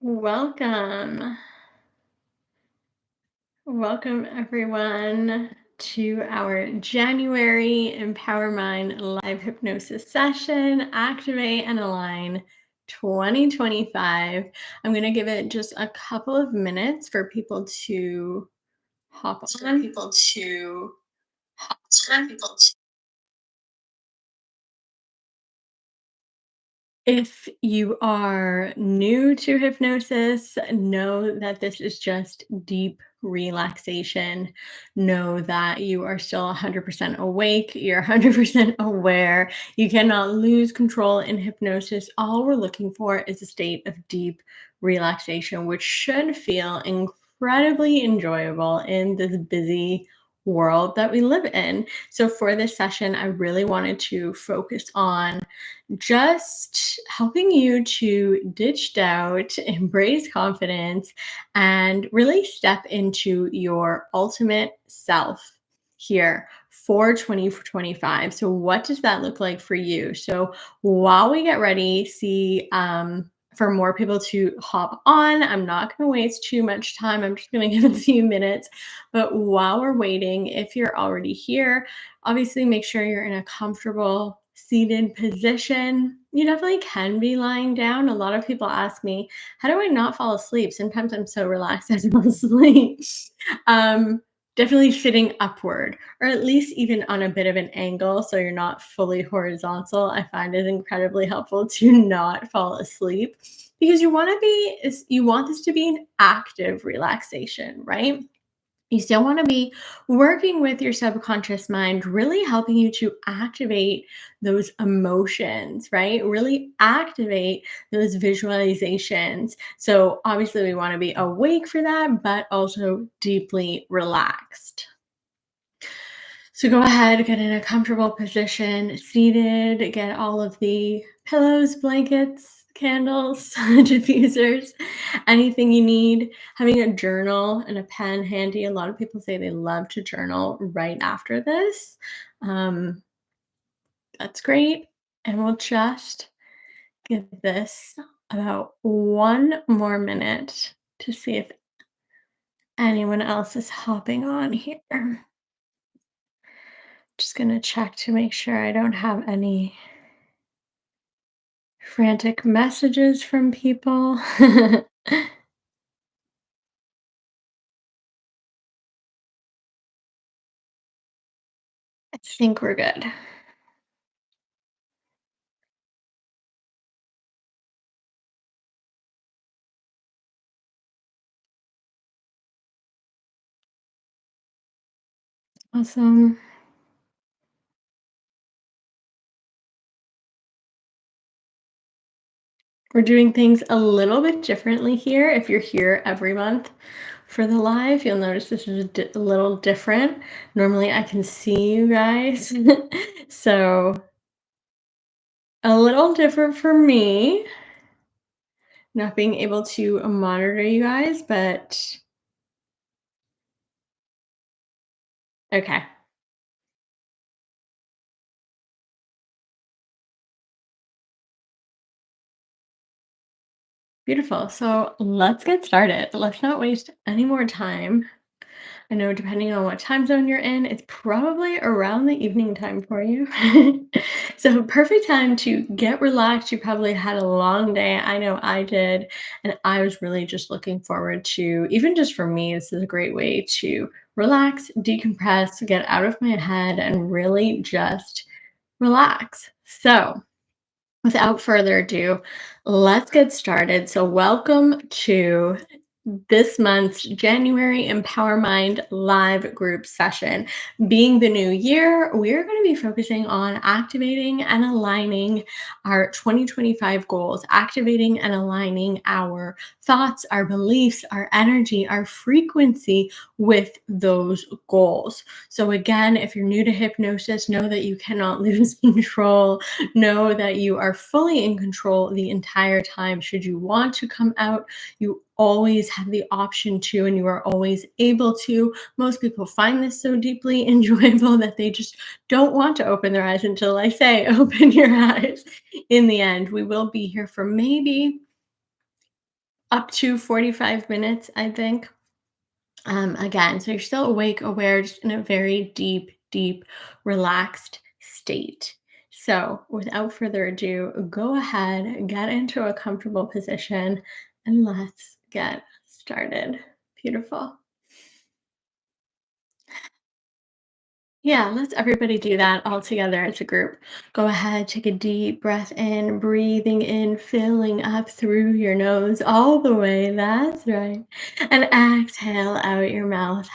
Welcome. Welcome, everyone, to our January Empower Mind live hypnosis session, Activate and Align 2025. I'm going to give it just a couple of minutes for people to hop on. If you are new to hypnosis, know that this is just deep relaxation. Know that you are still 100% awake, you're 100% aware. You cannot lose control in hypnosis. All we're looking for is a state of deep relaxation, which should feel incredibly enjoyable in this busy world that we live in. So, for this session, I really wanted to focus on just helping you to ditch doubt, embrace confidence, and really step into your ultimate self here for 2025. So, what does that look like for you? So, while we get ready, for more people to hop on, I'm not going to waste too much time. I'm just going to give a few minutes. But while we're waiting, if you're already here, obviously make sure you're in a comfortable seated position. You definitely can be lying down. A lot of people ask me, how do I not fall asleep? Sometimes I'm so relaxed I fall asleep. um, Definitely sitting upward, or at least even on a bit of an angle so you're not fully horizontal. I find is incredibly helpful to not fall asleep because you want this to be an active relaxation, right? You still want to be working with your subconscious mind, really helping you to activate those emotions, right? Really activate those visualizations. So, obviously, we want to be awake for that, but also deeply relaxed. So, go ahead, get in a comfortable position, seated, get all of the pillows, blankets, candles, diffusers, anything you need. Having a journal and a pen handy. A lot of people say they love to journal right after this. Um, that's great. And we'll just give this about one more minute to see if anyone else is hopping on here. Just going to check to make sure I don't have any frantic messages from people. I think we're good. Awesome. We're doing things a little bit differently here. If you're here every month for the live, you'll notice this is a little different. Normally, I can see you guys. So, a little different for me, not being able to monitor you guys, but okay. Beautiful. So, let's get started. Let's not waste any more time. I know depending on what time zone you're in, it's probably around the evening time for you. So, perfect time to get relaxed. You probably had a long day. I know I did. And I was really just looking forward to, even just for me, this is a great way to relax, decompress, get out of my head, and really just relax. So, without further ado, let's get started. So, welcome to this month's January Empower Mind live group session. Being the new year, we're going to be focusing on activating and aligning our 2025 goals, activating and aligning our thoughts, our beliefs, our energy, our frequency with those goals. So, again, if you're new to hypnosis, know that you cannot lose control. Know that you are fully in control the entire time. Should you want to come out, you always have the option to, and you are always able to. Most people find this so deeply enjoyable that they just don't want to open their eyes until I say, open your eyes. In the end, we will be here for maybe up to 45 minutes, I think. Again, so you're still awake, aware, just in a very deep, deep, relaxed state. So, without further ado, go ahead, get into a comfortable position, and let's get started. Beautiful. Yeah, let's everybody do that all together as a group. Go ahead, take a deep breath in, breathing in, filling up through your nose all the way. That's right. And exhale out your mouth.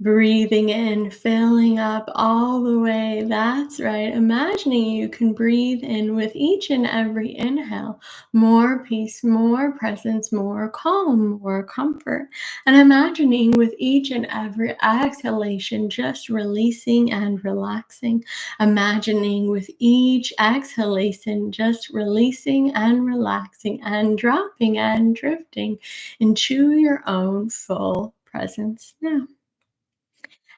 Breathing in, filling up all the way. That's right. Imagining you can breathe in with each and every inhale. More peace, more presence, more calm, more comfort. And imagining with each and every exhalation, just releasing and relaxing. Imagining with each exhalation, just releasing and relaxing and dropping and drifting into your own full presence now.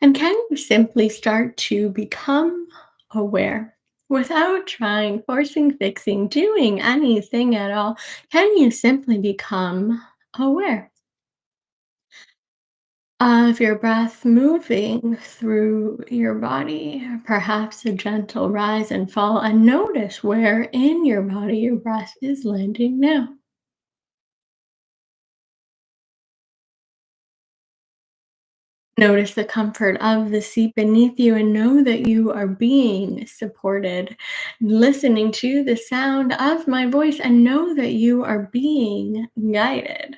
And can you simply start to become aware without trying, forcing, fixing, doing anything at all? Can you simply become aware of your breath moving through your body? Perhaps a gentle rise and fall, and notice where in your body your breath is landing now. Notice the comfort of the seat beneath you and know that you are being supported. Listening to the sound of my voice and know that you are being guided.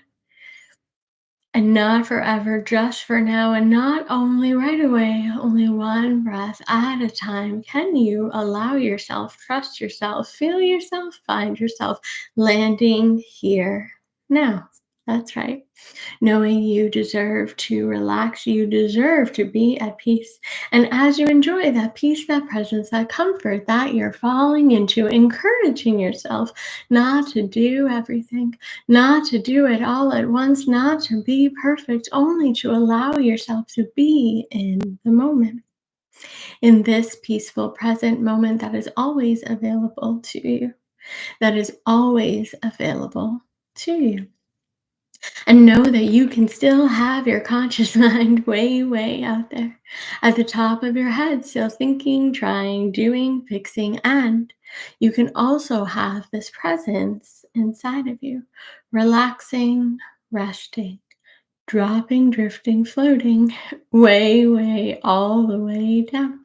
And not forever, just for now, and not only right away, only one breath at a time. Can you allow yourself, trust yourself, feel yourself, find yourself landing here now? That's right. Knowing you deserve to relax, you deserve to be at peace. And as you enjoy that peace, that presence, that comfort that you're falling into, encouraging yourself not to do everything, not to do it all at once, not to be perfect, only to allow yourself to be in the moment, in this peaceful present moment that is always available to you, that is always available to you. And know that you can still have your conscious mind way, way out there at the top of your head, still thinking, trying, doing, fixing, and you can also have this presence inside of you, relaxing, resting, dropping, drifting, floating way, way, all the way down.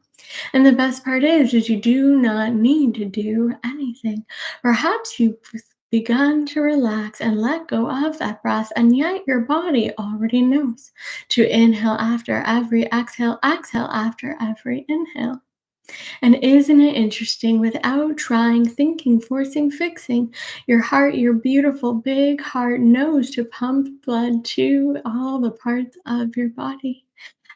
And the best part is you do not need to do anything. Perhaps you've begun to relax and let go of that breath, and yet your body already knows to inhale after every exhale, exhale after every inhale. And isn't it interesting? Without trying, thinking, forcing, fixing, your heart, your beautiful big heart, knows to pump blood to all the parts of your body.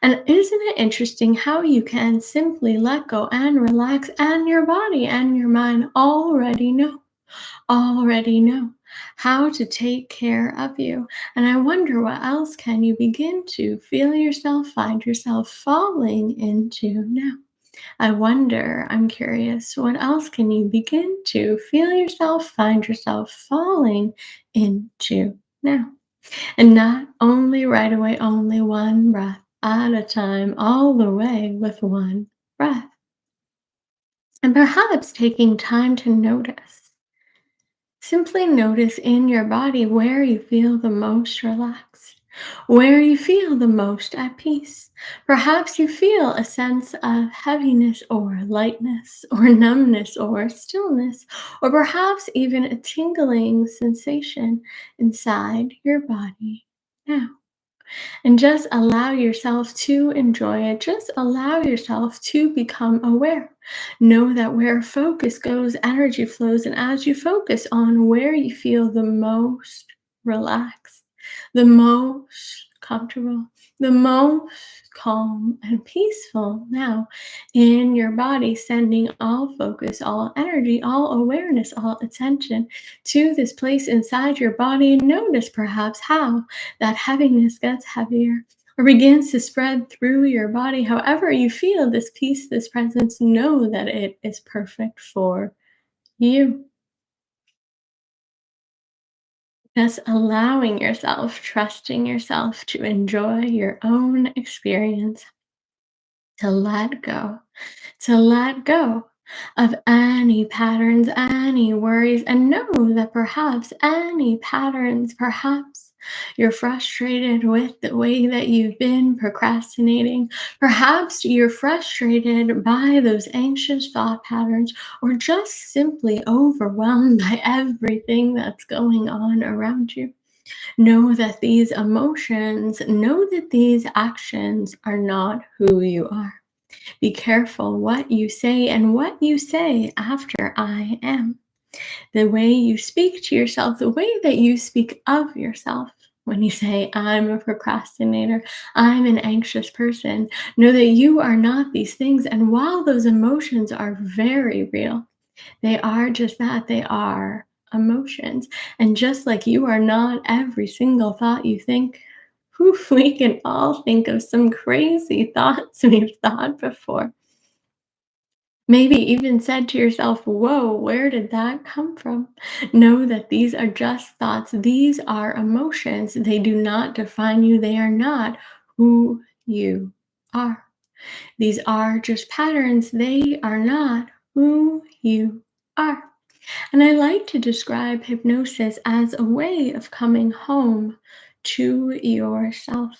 And isn't it interesting how you can simply let go and relax, and your body and your mind already know how to take care of you. And I wonder what else can you begin to feel yourself, find yourself falling into now? I wonder, I'm curious, what else can you begin to feel yourself, find yourself falling into now? And not only right away, only one breath at a time, all the way with one breath. And perhaps taking time to notice. Simply notice in your body where you feel the most relaxed, where you feel the most at peace. Perhaps you feel a sense of heaviness or lightness or numbness or stillness, or perhaps even a tingling sensation inside your body now. And just allow yourself to enjoy it. Just allow yourself to become aware. Know that where focus goes, energy flows. And as you focus on where you feel the most relaxed, the most comfortable, the most calm and peaceful now in your body, sending all focus, all energy, all awareness, all attention to this place inside your body. And notice perhaps how that heaviness gets heavier or begins to spread through your body. However, you feel this peace, this presence, know that it is perfect for you. Just allowing yourself, trusting yourself to enjoy your own experience, to let go, to let go of any patterns, any worries, and know that perhaps any patterns, perhaps you're frustrated with the way that you've been procrastinating. Perhaps you're frustrated by those anxious thought patterns, or just simply overwhelmed by everything that's going on around you. Know that these emotions, know that these actions are not who you are. Be careful what you say and what you say after I am. The way you speak to yourself, the way that you speak of yourself. When you say, I'm a procrastinator, I'm an anxious person, know that you are not these things. And while those emotions are very real, they are just that, they are emotions. And just like you are not every single thought you think, we can all think of some crazy thoughts we've thought before. Maybe even said to yourself, whoa, where did that come from? Know that these are just thoughts. These are emotions. They do not define you. They are not who you are. These are just patterns. They are not who you are. And I like to describe hypnosis as a way of coming home to yourself.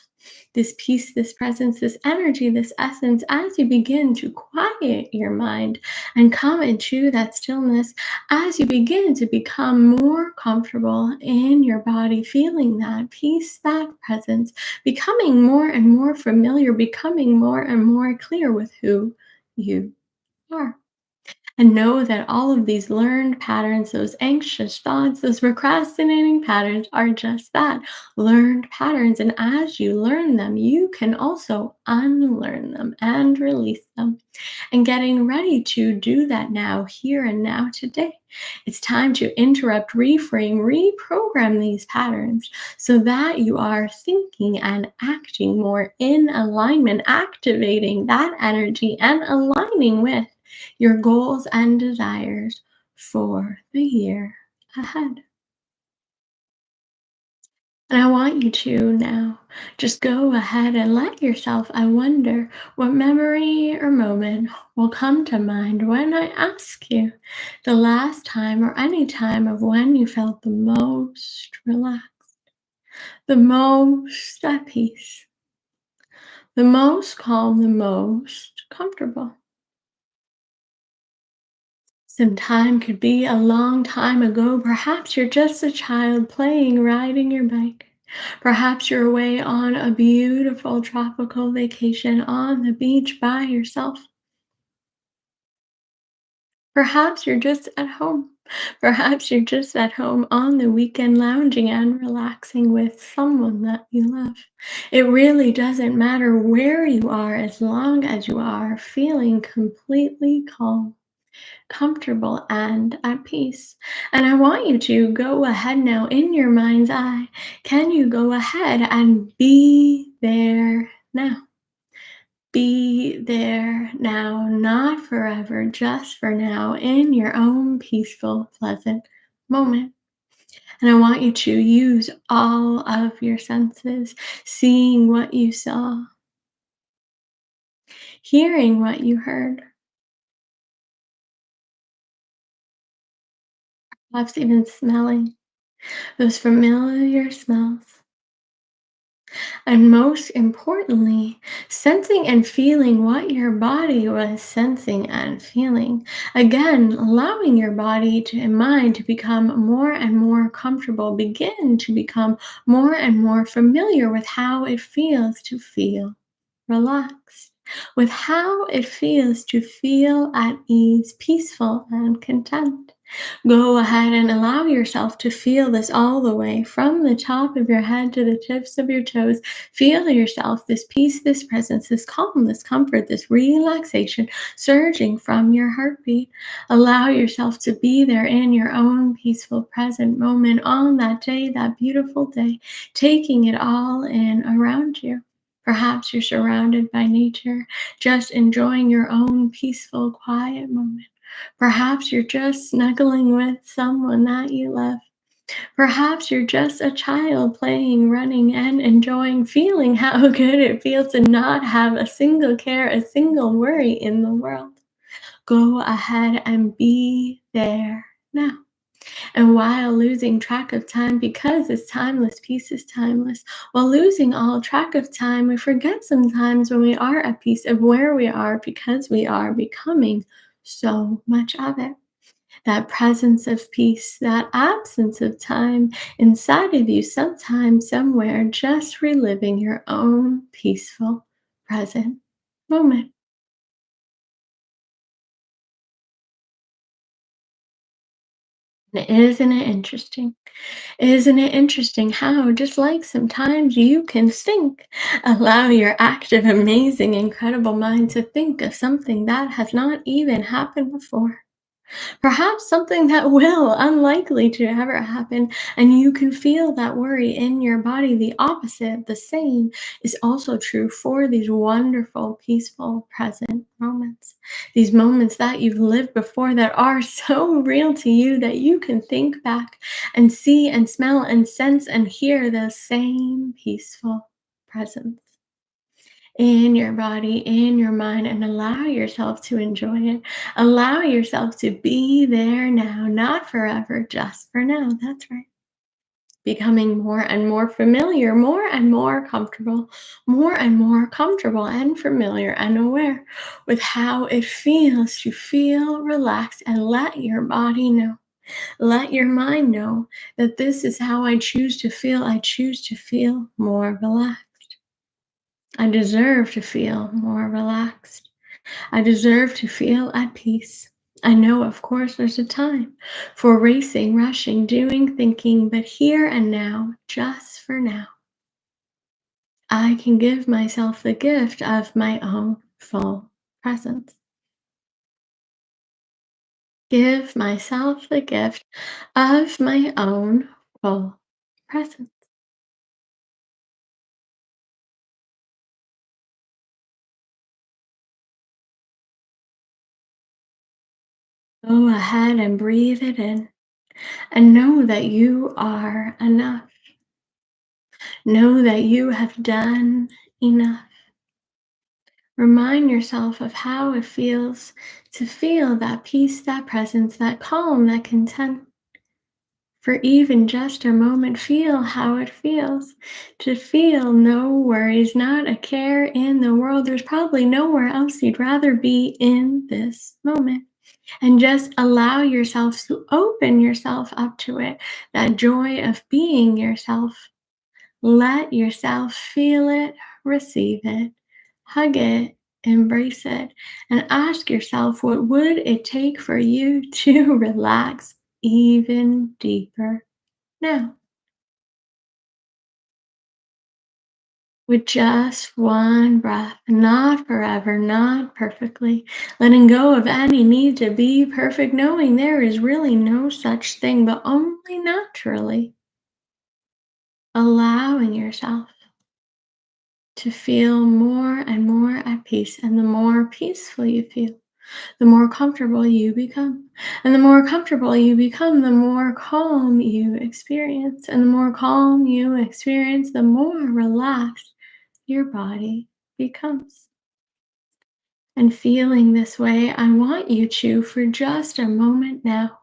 This peace, this presence, this energy, this essence, as you begin to quiet your mind and come into that stillness, as you begin to become more comfortable in your body, feeling that peace, that presence, becoming more and more familiar, becoming more and more clear with who you are. And know that all of these learned patterns, those anxious thoughts, those procrastinating patterns are just that, learned patterns. And as you learn them, you can also unlearn them and release them. And getting ready to do that now, here and now, today. It's time to interrupt, reframe, reprogram these patterns so that you are thinking and acting more in alignment, activating that energy and aligning with your goals and desires for the year ahead. And I want you to now just go ahead and let yourself, I wonder what memory or moment will come to mind when I ask you the last time or any time of when you felt the most relaxed, the most at peace, the most calm, the most comfortable. Some time could be a long time ago. Perhaps you're just a child playing, riding your bike. Perhaps you're away on a beautiful tropical vacation on the beach by yourself. Perhaps you're just at home. Perhaps you're just at home on the weekend lounging and relaxing with someone that you love. It really doesn't matter where you are as long as you are feeling completely calm, comfortable, and at peace. And I want you to go ahead now in your mind's eye. Can you go ahead and be there now? Be there now, not forever, just for now, in your own peaceful, pleasant moment. And I want you to use all of your senses, seeing what you saw, hearing what you heard, perhaps even smelling those familiar smells. And most importantly, sensing and feeling what your body was sensing and feeling. Again, allowing your body and mind to become more and more comfortable, begin to become more and more familiar with how it feels to feel relaxed, with how it feels to feel at ease, peaceful, and content. Go ahead and allow yourself to feel this all the way from the top of your head to the tips of your toes. Feel yourself, this peace, this presence, this calm, this comfort, this relaxation surging from your heartbeat. Allow yourself to be there in your own peaceful present moment on that day, that beautiful day, taking it all in around you. Perhaps you're surrounded by nature, just enjoying your own peaceful, quiet moment. Perhaps you're just snuggling with someone that you love. Perhaps you're just a child playing, running, and enjoying, feeling how good it feels to not have a single care, a single worry in the world. Go ahead and be there now. And while losing track of time, because it's timeless, peace is timeless, while losing all track of time, we forget sometimes when we are at peace of where we are because we are becoming so much of it. That presence of peace, that absence of time inside of you, sometime, somewhere, just reliving your own peaceful present moment. And isn't it interesting? Isn't it interesting how, just like sometimes you can think, allow your active, amazing, incredible mind to think of something that has not even happened before? Perhaps something that will, unlikely to ever happen, and you can feel that worry in your body. The opposite, the same, is also true for these wonderful, peaceful, present moments. These moments that you've lived before that are so real to you that you can think back and see and smell and sense and hear the same peaceful presence in your body, in your mind, and allow yourself to enjoy it. Allow yourself to be there now, not forever, just for now. That's right. Becoming more and more familiar, more and more comfortable and familiar and aware with how it feels to feel relaxed and let your body know. Let your mind know that this is how I choose to feel. I choose to feel more relaxed. I deserve to feel more relaxed. I deserve to feel at peace. I know, of course, there's a time for racing, rushing, doing, thinking, but here and now, just for now, I can give myself the gift of my own full presence. Give myself the gift of my own full presence. Go ahead and breathe it in and know that you are enough. Know that you have done enough. Remind yourself of how it feels to feel that peace, that presence, that calm, that content. For even just a moment, feel how it feels to feel no worries, not a care in the world. There's probably nowhere else you'd rather be in this moment. And just allow yourself to open yourself up to it, that joy of being yourself. Let yourself feel it, receive it, hug it, embrace it, and ask yourself what would it take for you to relax even deeper now? With just one breath, not forever, not perfectly, letting go of any need to be perfect, knowing there is really no such thing, but only naturally allowing yourself to feel more and more at peace. And the more peaceful you feel, the more comfortable you become. And the more comfortable you become, the more calm you experience. And the more calm you experience, the more relaxed your body becomes. And feeling this way, I want you to, for just a moment now,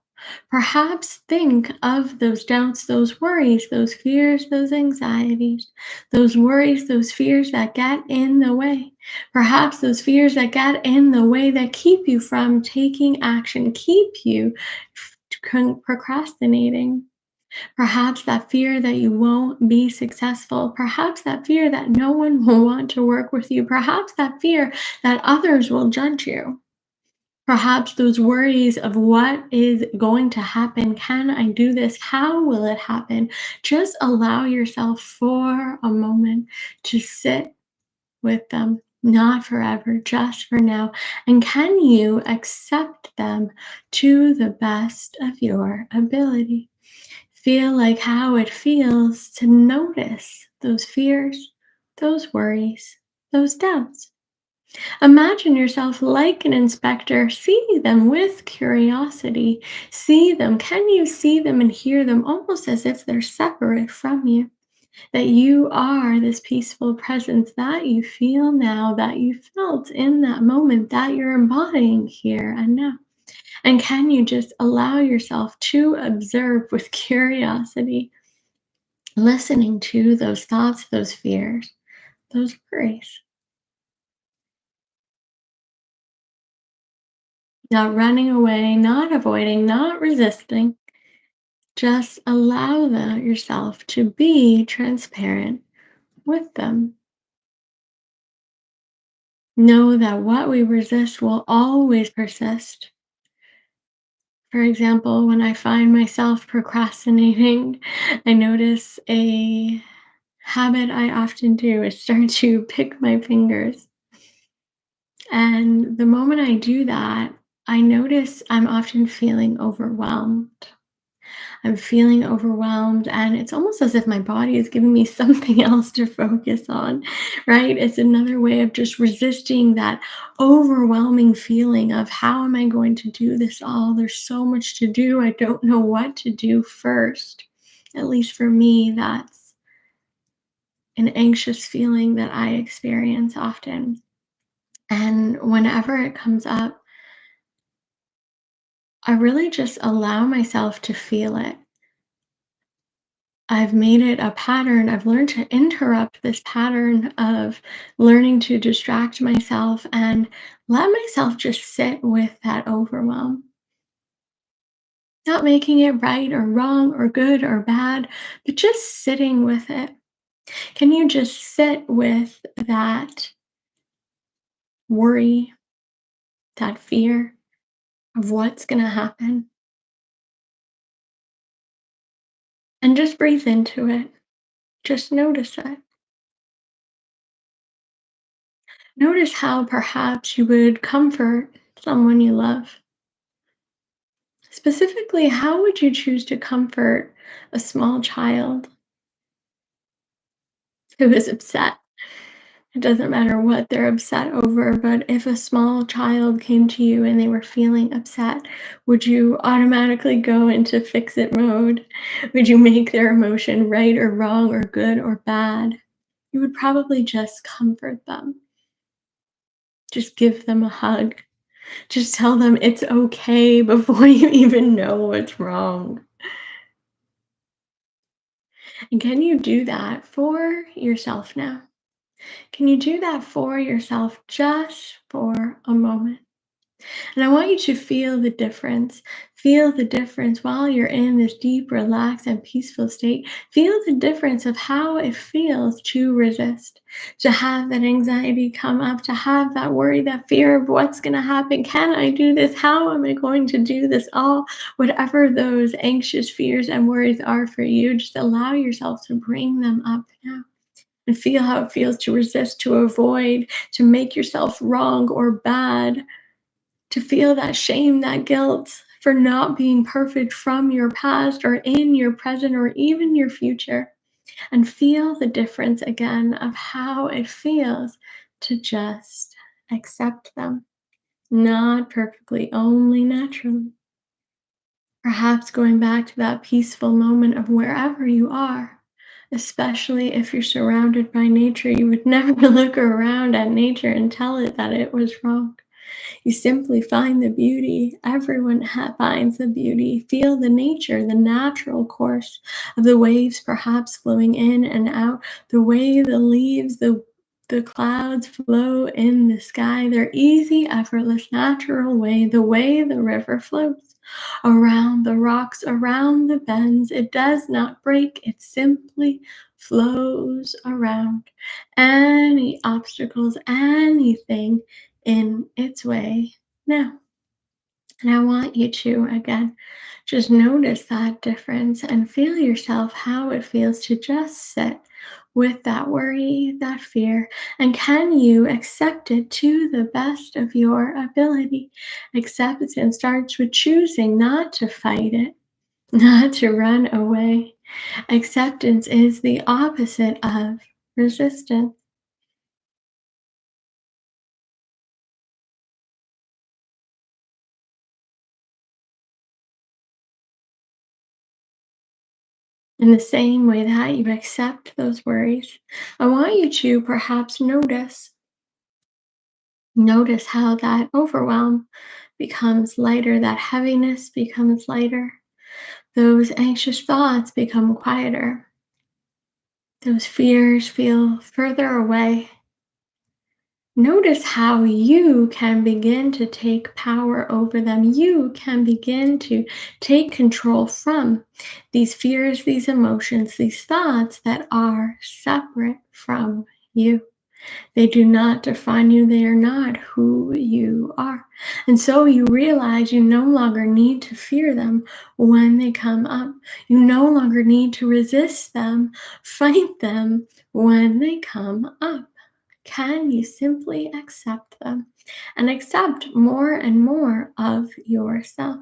perhaps think of those doubts, those worries, those fears, those anxieties, those worries, those fears that get in the way. Perhaps those fears that get in the way that keep you from taking action, keep you procrastinating. Perhaps that fear that you won't be successful. Perhaps that fear that no one will want to work with you. Perhaps that fear that others will judge you. Perhaps those worries of what is going to happen. Can I do this? How will it happen? Just allow yourself for a moment to sit with them, not forever, just for now. And can you accept them to the best of your ability? Feel like how it feels to notice those fears, those worries, those doubts. Imagine yourself like an inspector. See them with curiosity. See them. Can you see them and hear them almost as if they're separate from you? That you are this peaceful presence that you feel now, that you felt in that moment, that you're embodying here and now. And can you just allow yourself to observe with curiosity, listening to those thoughts, those fears, those worries? Not running away, not avoiding, not resisting. Just allow yourself to be transparent with them. Know that what we resist will always persist. For example, when I find myself procrastinating, I notice a habit I often do is start to pick my fingers. And the moment I do that, I notice I'm often feeling overwhelmed. I'm feeling overwhelmed, and it's almost as if my body is giving me something else to focus on, right? It's another way of just resisting that overwhelming feeling of how am I going to do this all? There's so much to do. I don't know what to do first. At least for me, that's an anxious feeling that I experience often. And whenever it comes up, I really just allow myself to feel it. I've made it a pattern. I've learned to interrupt this pattern of learning to distract myself and let myself just sit with that overwhelm. Not making it right or wrong or good or bad, but just sitting with it. Can you just sit with that worry, that fear of what's going to happen, and just breathe into it? Just notice it. Notice how perhaps you would comfort someone you love. Specifically, how would you choose to comfort a small child who is upset? It doesn't matter what they're upset over, but if a small child came to you and they were feeling upset, would you automatically go into fix it mode? Would you make their emotion right or wrong or good or bad? You would probably just comfort them. Just give them a hug. Just tell them it's okay before you even know what's wrong. And can you do that for yourself now? Can you do that for yourself just for a moment? And I want you to feel the difference. Feel the difference while you're in this deep, relaxed, and peaceful state. Feel the difference of how it feels to resist, to have that anxiety come up, to have that worry, that fear of what's going to happen. Can I do this? How am I going to do this? All, whatever those anxious fears and worries are for you, just allow yourself to bring them up now. And feel how it feels to resist, to avoid, to make yourself wrong or bad, to feel that shame, that guilt for not being perfect from your past or in your present or even your future. And feel the difference again of how it feels to just accept them, not perfectly, only naturally. Perhaps going back to that peaceful moment of wherever you are, especially if you're surrounded by nature, you would never look around at nature and tell it that it was wrong. You simply find the beauty. Everyone finds the beauty. Feel the nature, the natural course of the waves perhaps flowing in and out, the way the leaves, the clouds flow in the sky, their easy, effortless, natural way, the way the river flows around the rocks, around the bends. It does not break, it simply flows around any obstacles, anything in its way now. And I want you to, again, just notice that difference and feel yourself how it feels to just sit with that worry, that fear, and can you accept it to the best of your ability? Acceptance starts with choosing not to fight it, not to run away. Acceptance is the opposite of resistance. In the same way that you accept those worries, I want you to perhaps notice how that overwhelm becomes lighter, that heaviness becomes lighter, those anxious thoughts become quieter, those fears feel further away. Notice how you can begin to take power over them. You can begin to take control from these fears, these emotions, these thoughts that are separate from you. They do not define you. They are not who you are. And so you realize you no longer need to fear them when they come up. You no longer need to resist them, fight them when they come up. Can you simply accept them and accept more and more of yourself?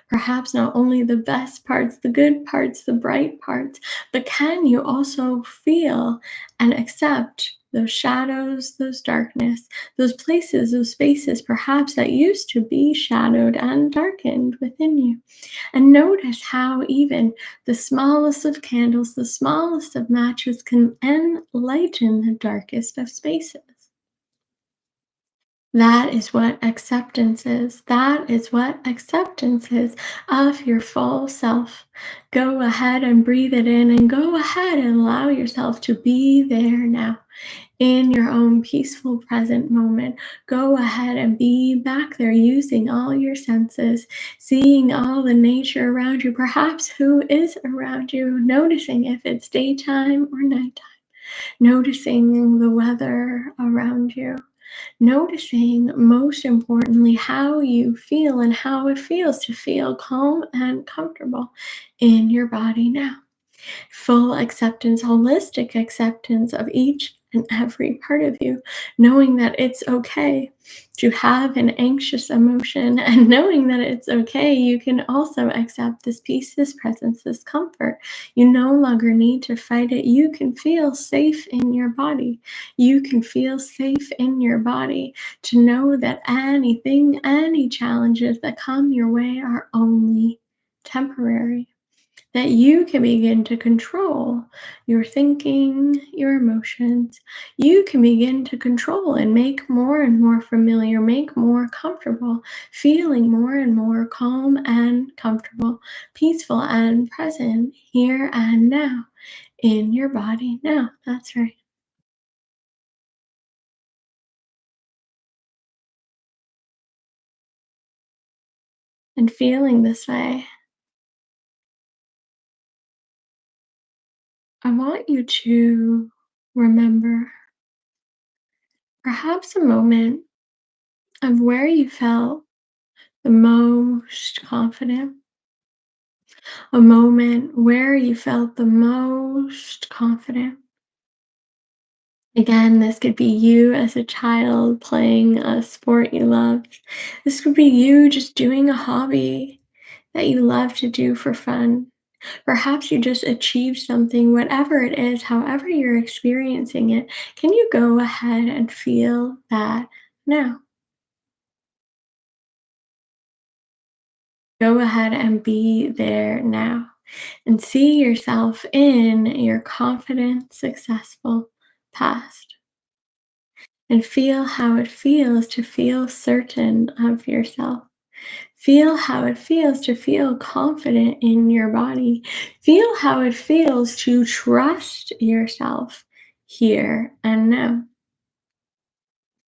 Perhaps not only the best parts, the good parts, the bright parts, but can you also feel and accept those shadows, those darkness, those places, those spaces perhaps that used to be shadowed and darkened within you? And notice how even the smallest of candles, the smallest of matches can enlighten the darkest of spaces. That is what acceptance is. That is what acceptance is of your full self. Go ahead and breathe it in and go ahead and allow yourself to be there now in your own peaceful present moment. Go ahead and be back there using all your senses, seeing all the nature around you, perhaps who is around you, noticing if it's daytime or nighttime, noticing the weather around you. Noticing, most importantly, how you feel and how it feels to feel calm and comfortable in your body now. Full acceptance, holistic acceptance of each and every part of you, knowing that it's okay to have an anxious emotion and knowing that it's okay, you can also accept this peace, this presence, this comfort. You no longer need to fight it. You can feel safe in your body. You can feel safe in your body to know that anything, any challenges that come your way are only temporary, that you can begin to control your thinking, your emotions. You can begin to control and make more and more familiar, make more comfortable, feeling more and more calm and comfortable, peaceful and present here and now in your body now. That's right. And feeling this way, I want you to remember perhaps a moment of where you felt the most confident, a moment where you felt the most confident. Again, this could be you as a child playing a sport you loved. This could be you just doing a hobby that you love to do for fun. Perhaps you just achieved something, whatever it is, however you're experiencing it. Can you go ahead and feel that now? Go ahead and be there now and see yourself in your confident, successful past and feel how it feels to feel certain of yourself. Feel how it feels to feel confident in your body. Feel how it feels to trust yourself here and now.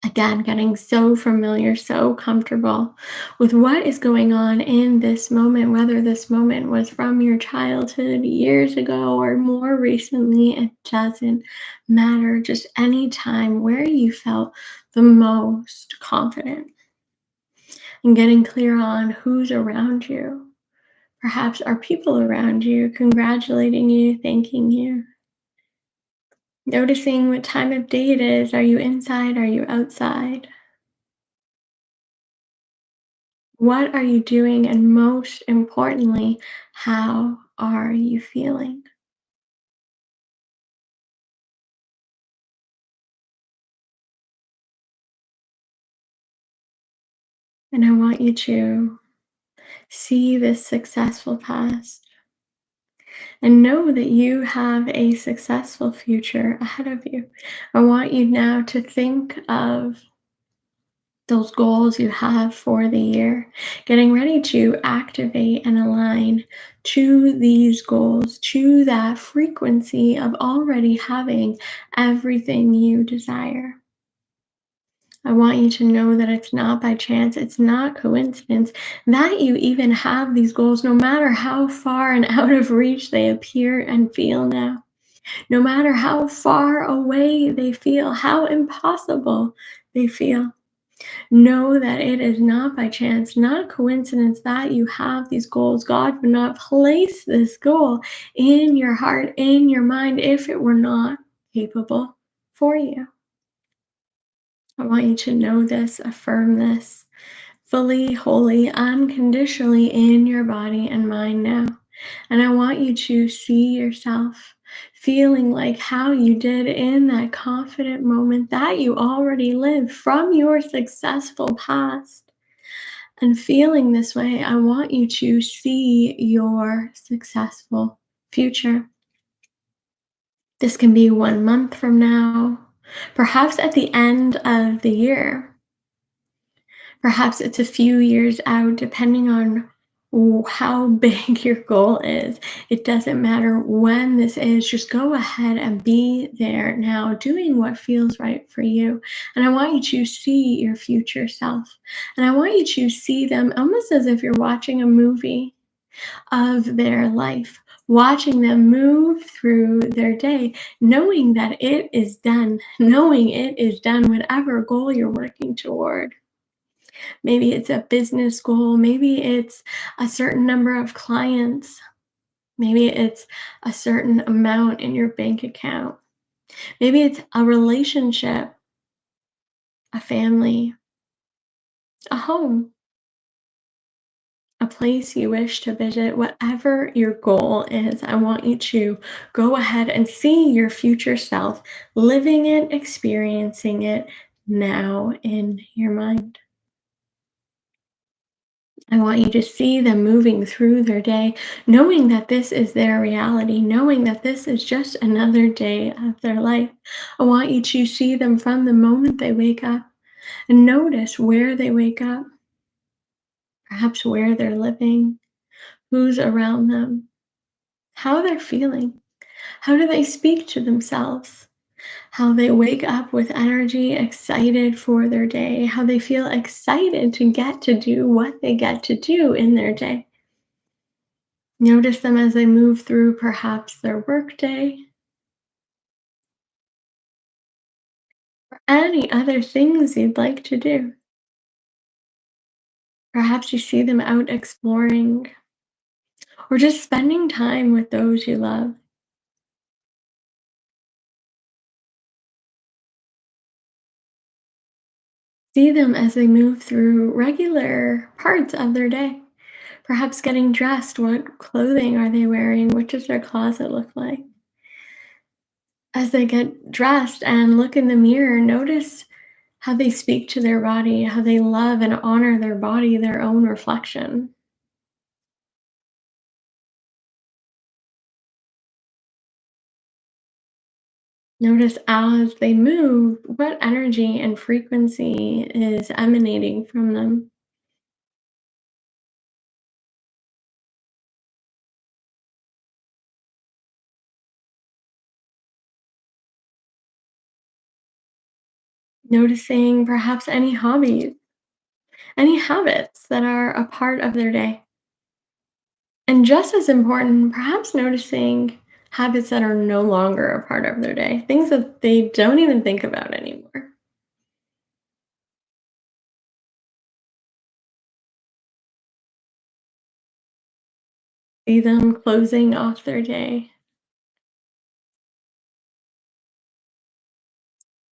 Again, getting so familiar, so comfortable with what is going on in this moment, whether this moment was from your childhood years ago or more recently, it doesn't matter. Just any time where you felt the most confident and getting clear on who's around you. Perhaps are people around you congratulating you, thanking you. Noticing what time of day it is. Are you inside? Are you outside? What are you doing? And most importantly, how are you feeling? And I want you to see this successful past. and know that you have a successful future ahead of you. I want you now to think of those goals you have for the year, getting ready to activate and align to these goals, to that frequency of already having everything you desire. I want you to know that it's not by chance, it's not coincidence that you even have these goals, no matter how far and out of reach they appear and feel now, no matter how far away they feel, how impossible they feel. Know that it is not by chance, not a coincidence that you have these goals. God would not place this goal in your heart, in your mind, if it were not capable for you. I want you to know this, affirm this fully, wholly, unconditionally in your body and mind now. And I want you to see yourself feeling like how you did in that confident moment that you already lived from your successful past. And feeling this way, I want you to see your successful future. This can be 1 month from now, perhaps at the end of the year. Perhaps it's a few years out, depending on how big your goal is. It doesn't matter when this is, just go ahead and be there now, doing what feels right for you. And I want you to see your future self. And I want you to see them almost as if you're watching a movie of their life, watching them move through their day, knowing that it is done, knowing it is done, whatever goal you're working toward. Maybe it's a business goal. Maybe it's a certain number of clients. Maybe it's a certain amount in your bank account. Maybe it's a relationship, a family, a home, a place you wish to visit. Whatever your goal is, I want you to go ahead and see your future self living it, experiencing it now in your mind. I want you to see them moving through their day, knowing that this is their reality, knowing that this is just another day of their life. I want you to see them from the moment they wake up and notice where they wake up, perhaps where they're living, who's around them, how they're feeling, how do they speak to themselves, how they wake up with energy, excited for their day, how they feel excited to get to do what they get to do in their day. Notice them as they move through perhaps their workday or any other things you'd like to do. Perhaps you see them out exploring or just spending time with those you love. See them as they move through regular parts of their day. Perhaps getting dressed. What clothing are they wearing? What does their closet look like? As they get dressed and look in the mirror, notice how they speak to their body, how they love and honor their body, their own reflection. Notice as they move, what energy and frequency is emanating from them. Noticing perhaps any hobbies, any habits that are a part of their day. And just as important, perhaps noticing habits that are no longer a part of their day, things that they don't even think about anymore. See them closing off their day.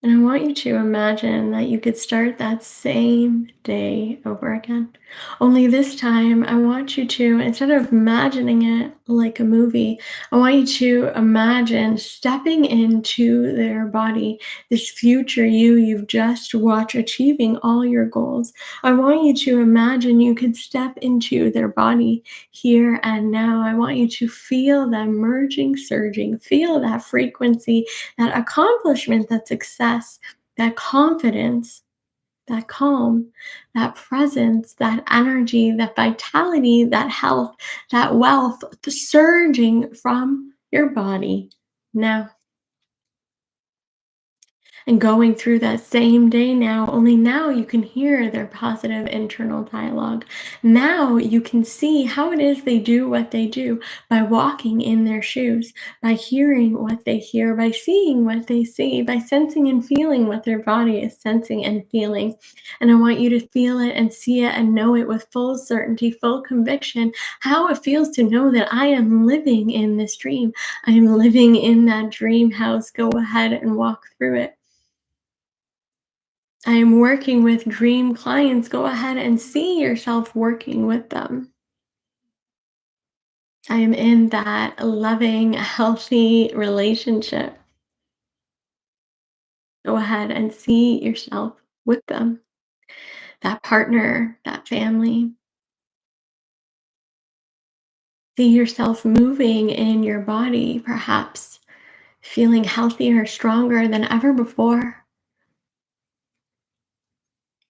And I want you to imagine that you could start that same day over again. Only this time, I want you to, instead of imagining it like a movie, I want you to imagine stepping into their body, this future you've just watched achieving all your goals. I want you to imagine you could step into their body here and now. I want you to feel them merging, surging, feel that frequency, that accomplishment, that success, that confidence, that calm, that presence, that energy, that vitality, that health, that wealth, the surging from your body now. And going through that same day now, only now you can hear their positive internal dialogue. Now you can see how it is they do what they do by walking in their shoes, by hearing what they hear, by seeing what they see, by sensing and feeling what their body is sensing and feeling. And I want you to feel it and see it and know it with full certainty, full conviction, how it feels to know that I am living in this dream. I am living in that dream house. Go ahead and walk through it. I am working with dream clients. Go ahead and see yourself working with them. I am in that loving, healthy relationship. Go ahead and see yourself with them, that partner, that family. See yourself moving in your body, perhaps feeling healthier, stronger than ever before.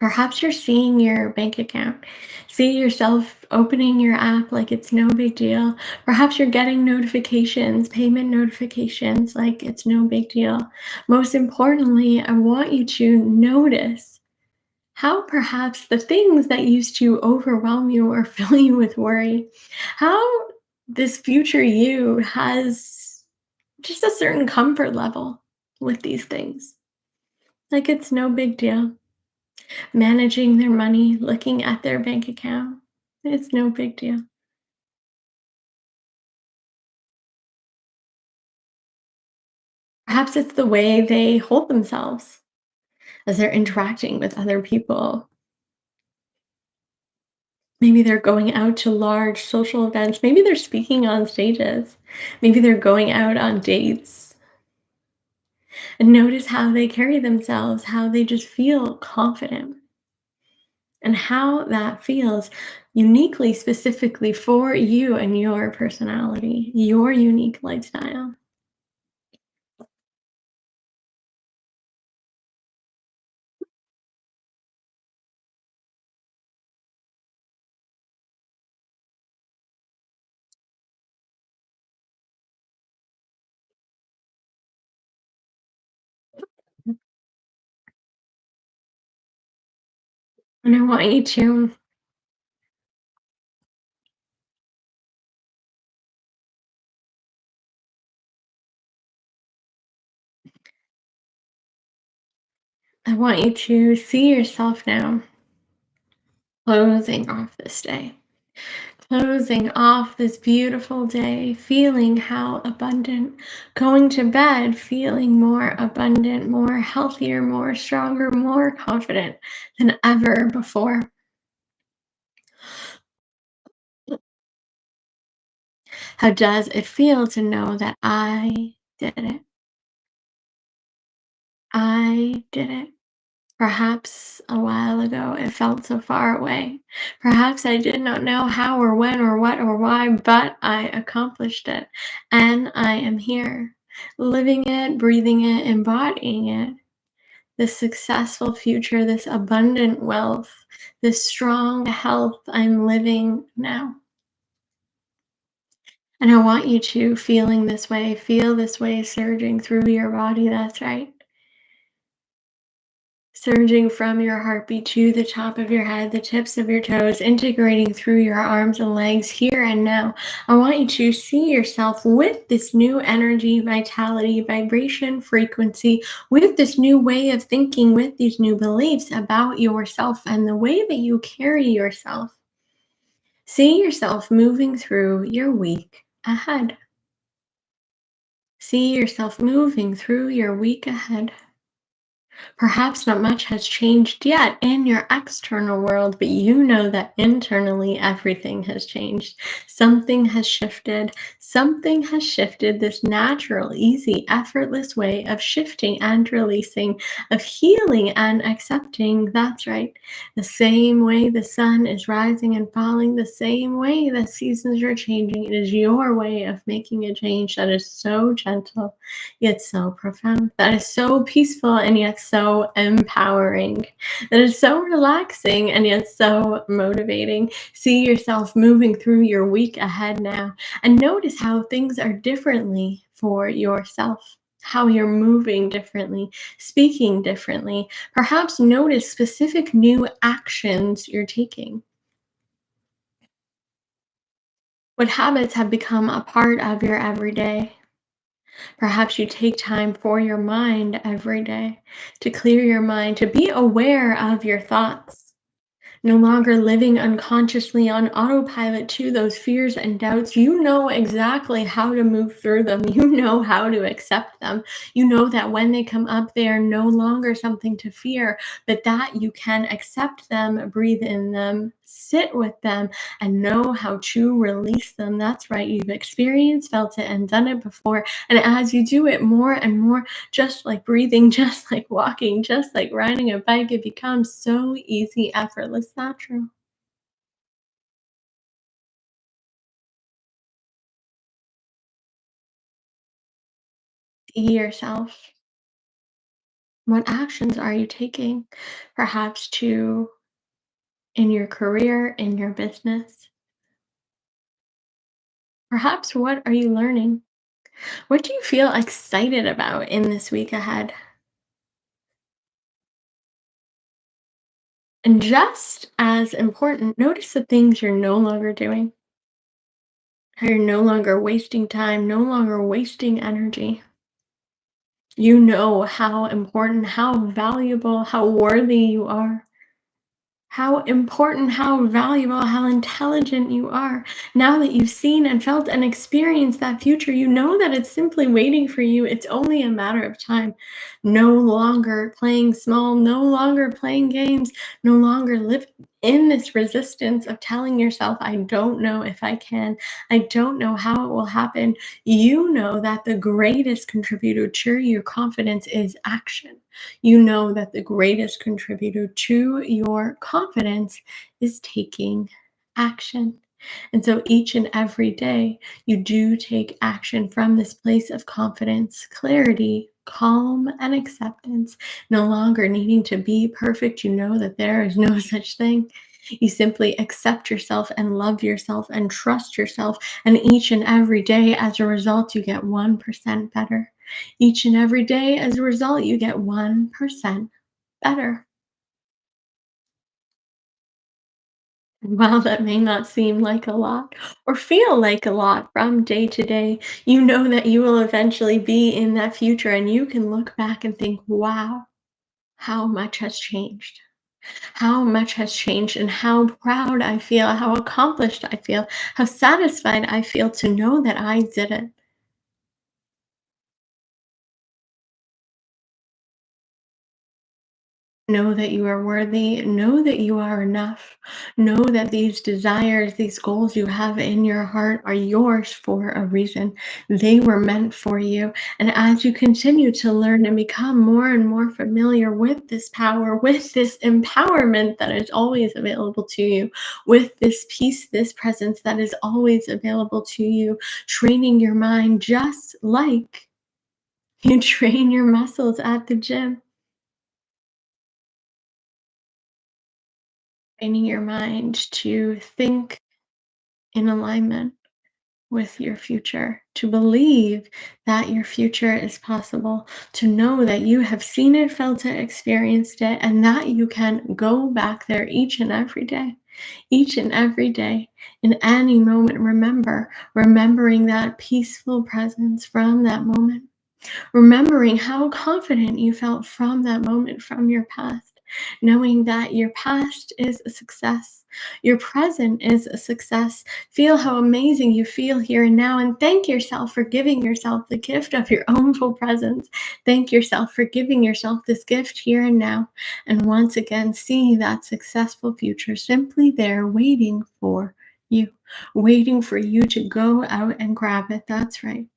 Perhaps you're seeing your bank account. See yourself opening your app like it's no big deal. Perhaps you're getting notifications, payment notifications like it's no big deal. Most importantly, I want you to notice how perhaps the things that used to overwhelm you or fill you with worry, how this future you has just a certain comfort level with these things. Like it's no big deal. Managing their money, looking at their bank account. It's no big deal. Perhaps it's the way they hold themselves as they're interacting with other people. Maybe they're going out to large social events. Maybe they're speaking on stages. Maybe they're going out on dates. And notice how they carry themselves, how they just feel confident, and how that feels uniquely, specifically for you and your personality, your unique lifestyle. And I want you to see yourself now closing off this day, closing off this beautiful day, feeling how abundant, going to bed feeling more abundant, more healthier, more stronger, more confident than ever before. How does it feel to know that I did it? I did it. Perhaps a while ago it felt so far away. Perhaps I did not know how or when or what or why, but I accomplished it. And I am here, living it, breathing it, embodying it. This successful future, this abundant wealth, this strong health I'm living now. And I want you to feel this way surging through your body. That's right. Surging from your heartbeat to the top of your head, the tips of your toes, integrating through your arms and legs here and now. I want you to see yourself with this new energy, vitality, vibration, frequency, with this new way of thinking, with these new beliefs about yourself and the way that you carry yourself. See yourself moving through your week ahead. See yourself moving through your week ahead. Perhaps not much has changed yet in your external world, but you know that internally everything has changed. Something has shifted. Something has shifted this natural, easy, effortless way of shifting and releasing, of healing and accepting. That's right. The same way the sun is rising and falling, the same way the seasons are changing, it is your way of making a change that is so gentle yet so profound, that is so peaceful and yet so empowering, that is so relaxing and yet so motivating. See yourself moving through your week ahead now and notice how things are differently for yourself. How you're moving differently, speaking differently. Perhaps notice specific new actions you're taking. What habits have become a part of your everyday? Perhaps you take time for your mind every day to clear your mind, to be aware of your thoughts, no longer living unconsciously on autopilot to those fears and doubts. You know exactly how to move through them. You know how to accept them. You know that when they come up, they are no longer something to fear, but that you can accept them, breathe in them, sit with them, and know how to release them. That's right. You've experienced, felt it, and done it before. And as you do it more and more, just like breathing, just like walking, just like riding a bike, it becomes so easy, effortless, natural. See yourself. What actions are you taking? Perhaps to in your career, in your business. Perhaps what are you learning? What do you feel excited about in this week ahead? And just as important, notice the things you're no longer doing. How you're no longer wasting time, no longer wasting energy. You know how important, how valuable, how worthy you are. How important, how valuable, how intelligent you are. Now that you've seen and felt and experienced that future, you know that it's simply waiting for you. It's only a matter of time. No longer playing small, no longer playing games, no longer live in this resistance of telling yourself, I don't know if I can, I don't know how it will happen. You know that the greatest contributor to your confidence is action. You know that the greatest contributor to your confidence is taking action. And so each and every day, you do take action from this place of confidence, clarity, calm, and acceptance. No longer needing to be perfect. You know that there is no such thing. You simply accept yourself and love yourself and trust yourself. And each and every day, as a result, you get 1% better. Each and every day, as a result, you get 1% better. While that may not seem like a lot or feel like a lot from day to day, you know that you will eventually be in that future and you can look back and think, wow, how much has changed. How much has changed and how proud I feel, how accomplished I feel, how satisfied I feel to know that I did it. Know that you are worthy. Know that you are enough. Know that these desires, these goals you have in your heart are yours for a reason. They were meant for you. And as you continue to learn and become more and more familiar with this power, with this empowerment that is always available to you, with this peace, this presence that is always available to you, training your mind just like you train your muscles at the gym. Training your mind to think in alignment with your future, to believe that your future is possible, to know that you have seen it, felt it, experienced it, and that you can go back there each and every day, in any moment. Remembering that peaceful presence from that moment, remembering how confident you felt from that moment from your past. knowing that your past is a success. Your present is a success. Feel how amazing you feel here and now, and thank yourself for giving yourself the gift of your own full presence. Thank yourself for giving yourself this gift here and now. And once again, see that successful future simply there waiting for you, waiting for you to go out and grab it. That's right.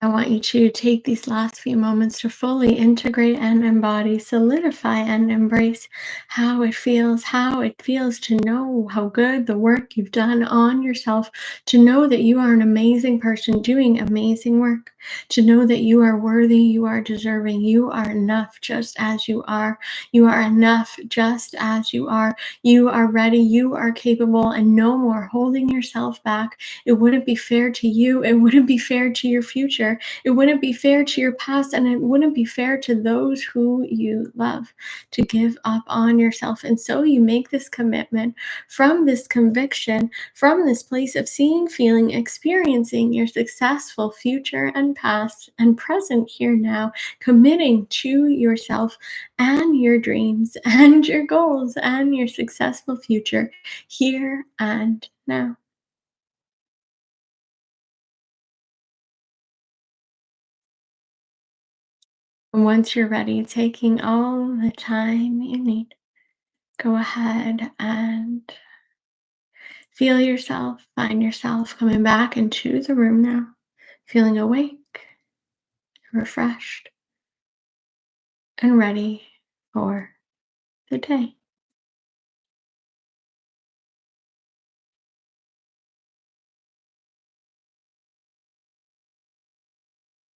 I want you to take these last few moments to fully integrate and embody, solidify and embrace how it feels to know how good the work you've done on yourself, to know that you are an amazing person doing amazing work, to know that you are worthy, you are deserving, you are enough just as you are. You are enough just as you are. You are ready, you are capable, and no more holding yourself back. It wouldn't be fair to you. It wouldn't be fair to your future. It wouldn't be fair to your past, and it wouldn't be fair to those who you love to give up on yourself. And so you make this commitment from this conviction, from this place of seeing, feeling, experiencing your successful future and past and present here now, committing to yourself and your dreams and your goals and your successful future here and now. Once you're ready, taking all the time you need, go ahead and feel yourself, find yourself coming back into the room now, feeling awake, refreshed, and ready for the day.